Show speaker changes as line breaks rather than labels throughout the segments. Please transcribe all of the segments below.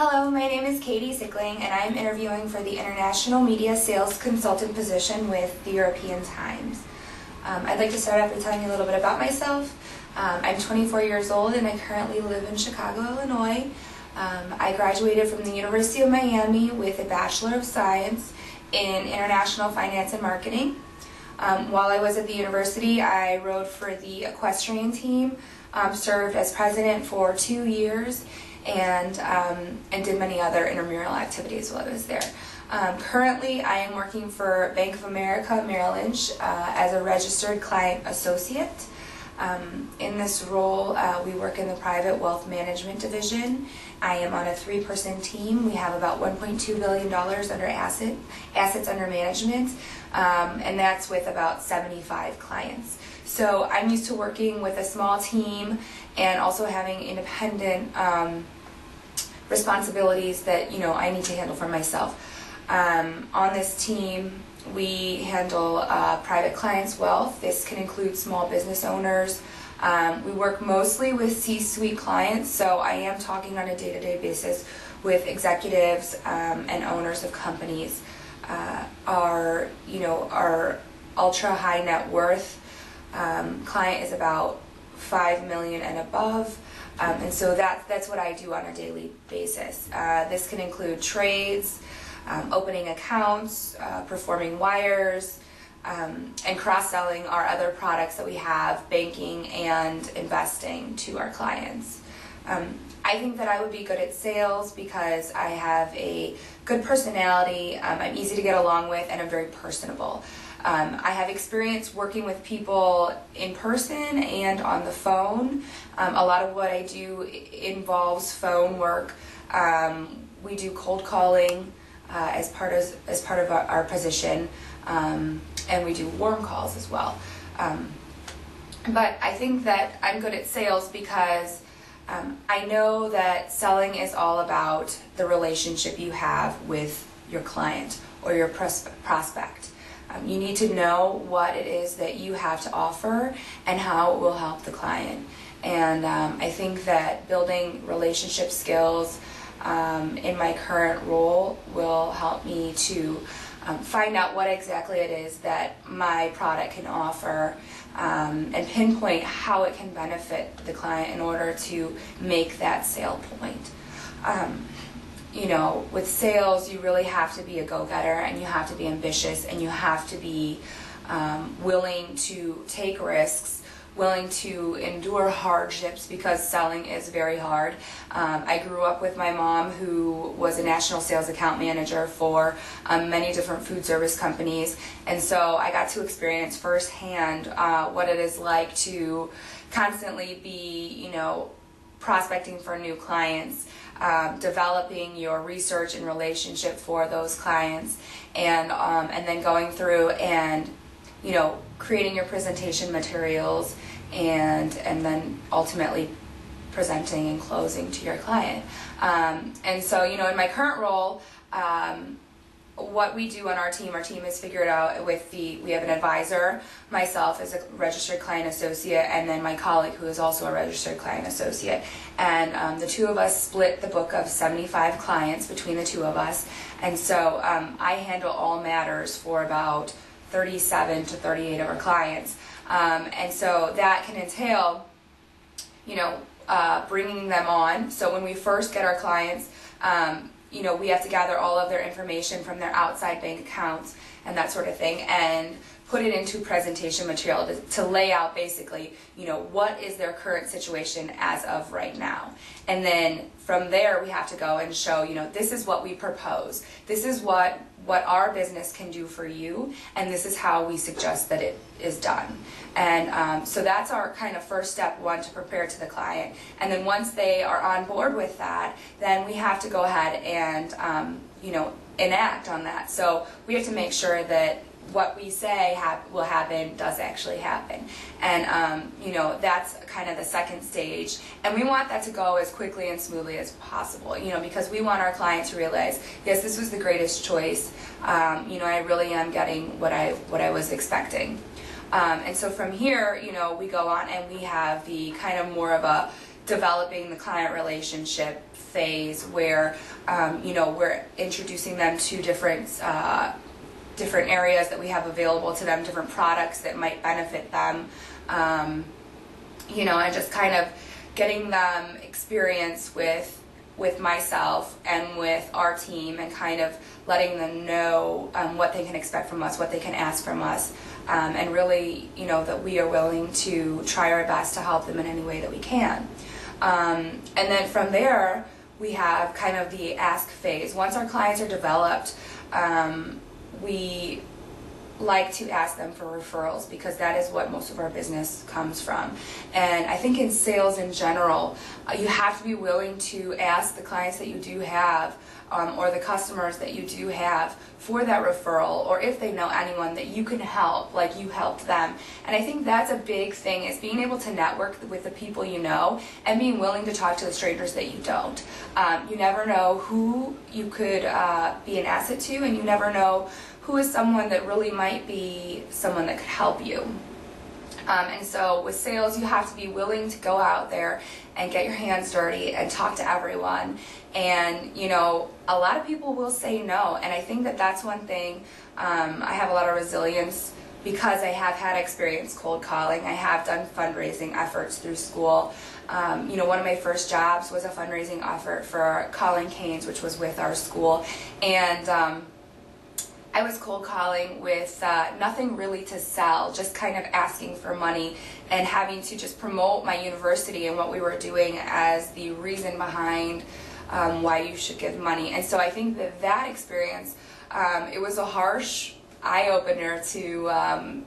Hello, my name is Katie Sickling, and I am interviewing for the International Media Sales Consultant position with the European Times. I'd like to start off by telling you a little bit about myself. I'm 24 years old and I currently live in Chicago, Illinois. I graduated from the University of Miami with a Bachelor of Science in International Finance and Marketing. While I was at the university, I rode for the equestrian team, served as president for 2 years, and did many other intramural activities while I was there. Currently, I am working for Bank of America Merrill Lynch as a registered client associate. In this role, we work in the private wealth management division. I am on a 3-person team. We have about $1.2 billion under assets under management, and that's with about 75 clients. So I'm used to working with a small team and also having independent responsibilities that I need to handle for myself. On this team, we handle private clients' wealth. This can include small business owners. We work mostly with C-suite clients, so I am talking on a day-to-day basis with executives and owners of companies. Our ultra high net worth client is about $5 million and above, and so that's what I do on a daily basis. This can include trades, opening accounts, performing wires, and cross-selling our other products that we have, banking and investing, to our clients. I think that I would be good at sales because I have a good personality, I'm easy to get along with, and I'm very personable. I have experience working with people in person and on the phone. A lot of what I do involves phone work. We do cold calling as part of our position, and we do warm calls as well. But I think that I'm good at sales because I know that selling is all about the relationship you have with your client or your prospect. You need to know what it is that you have to offer and how it will help the client. And I think that building relationship skills in my current role will help me to find out what exactly it is that my product can offer, and pinpoint how it can benefit the client in order to make that sale point. With sales, you really have to be a go-getter, and you have to be ambitious, and you have to be willing to take risks, willing to endure hardships, because selling is very hard. I grew up with my mom, who was a national sales account manager for many different food service companies, and so I got to experience firsthand what it is like to constantly be, prospecting for new clients, developing your research and relationship for those clients, and then going through and creating your presentation materials, and then ultimately presenting and closing to your client. And so in my current role, what we do on our team is figured out with we have an advisor, myself as a registered client associate, and then my colleague who is also a registered client associate. And the two of us split the book of 75 clients between the two of us. And so I handle all matters for about 37 to 38 of our clients. And so that can entail, bringing them on. So when we first get our clients, we have to gather all of their information from their outside bank accounts and that sort of thing, and put it into presentation material to lay out basically, what is their current situation as of right now. And then from there, we have to go and show, this is what we propose. This is what our business can do for you, and this is how we suggest that it is done. And so that's our kind of first step one to prepare to the client. And then once they are on board with that, then we have to go ahead and, enact on that. So we have to make sure that what we say will happen does actually happen. And that's kind of the second stage, and we want that to go as quickly and smoothly as possible, because we want our client to realize, yes, this was the greatest choice. I really am getting what I was expecting. And so from here, we go on and we have the kind of more of a developing the client relationship phase where we're introducing them to different areas that we have available to them, different products that might benefit them, and just kind of getting them experience with myself and with our team, and kind of letting them know what they can expect from us, what they can ask from us, and really, that we are willing to try our best to help them in any way that we can. And then from there, we have kind of the ask phase. Once our clients are developed, we like to ask them for referrals, because that is what most of our business comes from. And I think in sales in general, you have to be willing to ask the clients that you do have, or the customers that you do have, for that referral, or if they know anyone that you can help, like you helped them. And I think that's a big thing, is being able to network with the people you know, and being willing to talk to the strangers that you don't. You never know who you could be an asset to, and you never know who is someone that really might be someone that could help you. And so with sales, you have to be willing to go out there and get your hands dirty and talk to everyone. And, a lot of people will say no. And I think that that's one thing. I have a lot of resilience because I have had experience cold calling. I have done fundraising efforts through school. One of my first jobs was a fundraising effort for Colin Canes, which was with our school. And I was cold calling with nothing really to sell, just kind of asking for money and having to just promote my university and what we were doing as the reason behind why you should give money. And so I think that experience, it was a harsh eye-opener to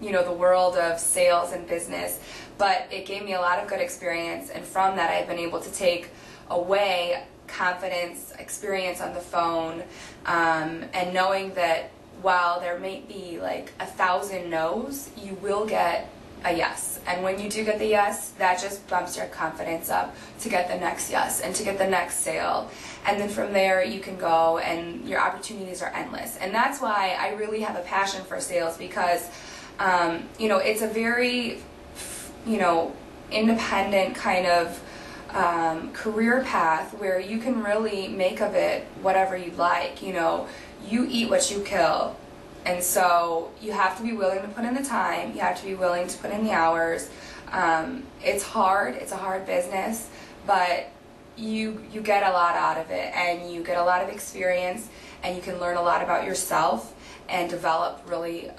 the world of sales and business, but it gave me a lot of good experience, and from that I've been able to take away confidence, experience on the phone, and knowing that while there may be like 1,000 no's, you will get a yes. And when you do get the yes, that just bumps your confidence up to get the next yes and to get the next sale. And then from there you can go, and your opportunities are endless. And that's why I really have a passion for sales, because it's a very independent kind of career path where you can really make of it whatever you'd like. You eat what you kill. And so you have to be willing to put in the time, you have to be willing to put in the hours. It's hard, it's a hard business, but you get a lot out of it, and you get a lot of experience, and you can learn a lot about yourself and develop really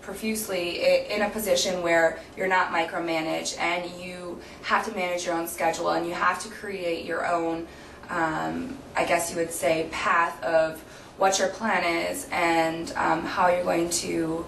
profusely in a position where you're not micromanaged, and you have to manage your own schedule, and you have to create your own, I guess you would say, path of what your plan is, and how you're going to,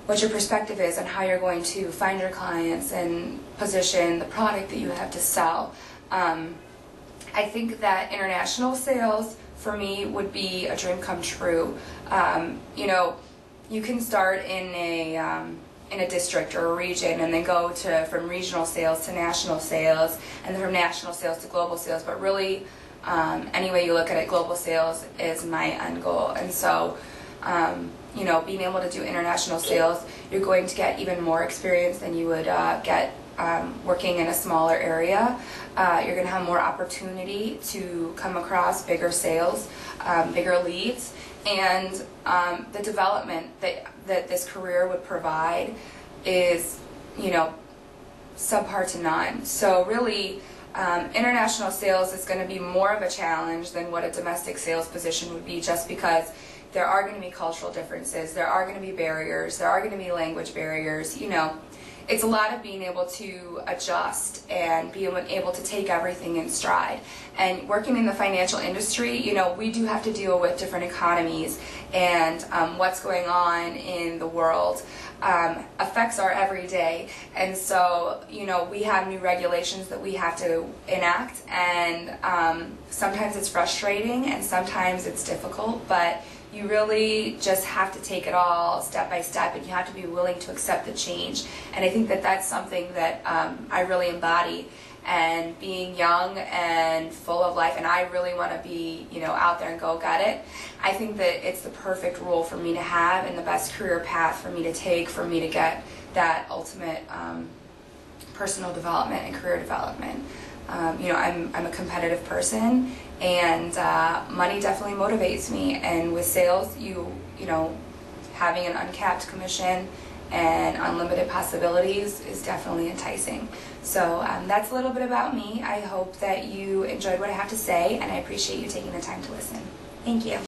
what your perspective is, and how you're going to find your clients and position the product that you have to sell. I think that international sales for me would be a dream come true. You can start in a district or a region, and then go from regional sales to national sales, and then from national sales to global sales. But really, any way you look at it, global sales is my end goal. And so, being able to do international sales, you're going to get even more experience than you would get working in a smaller area. You're going to have more opportunity to come across bigger sales, bigger leads, and the development that this career would provide is, subpar to none. So really, international sales is going to be more of a challenge than what a domestic sales position would be, just because there are going to be cultural differences, there are going to be barriers, there are going to be language barriers. It's a lot of being able to adjust and being able to take everything in stride. And working in the financial industry, we do have to deal with different economies, and what's going on in the world affects our everyday. And so, we have new regulations that we have to enact, and sometimes it's frustrating and sometimes it's difficult, but you really just have to take it all step by step, and you have to be willing to accept the change. And I think that that's something that I really embody. And being young and full of life, and I really want to be, out there and go get it. I think that it's the perfect role for me to have, and the best career path for me to take, for me to get that ultimate personal development and career development. I'm a competitive person, and money definitely motivates me. And with sales, you know, having an uncapped commission and unlimited possibilities is definitely enticing. So that's a little bit about me. I hope that you enjoyed what I have to say, and I appreciate you taking the time to listen. Thank you.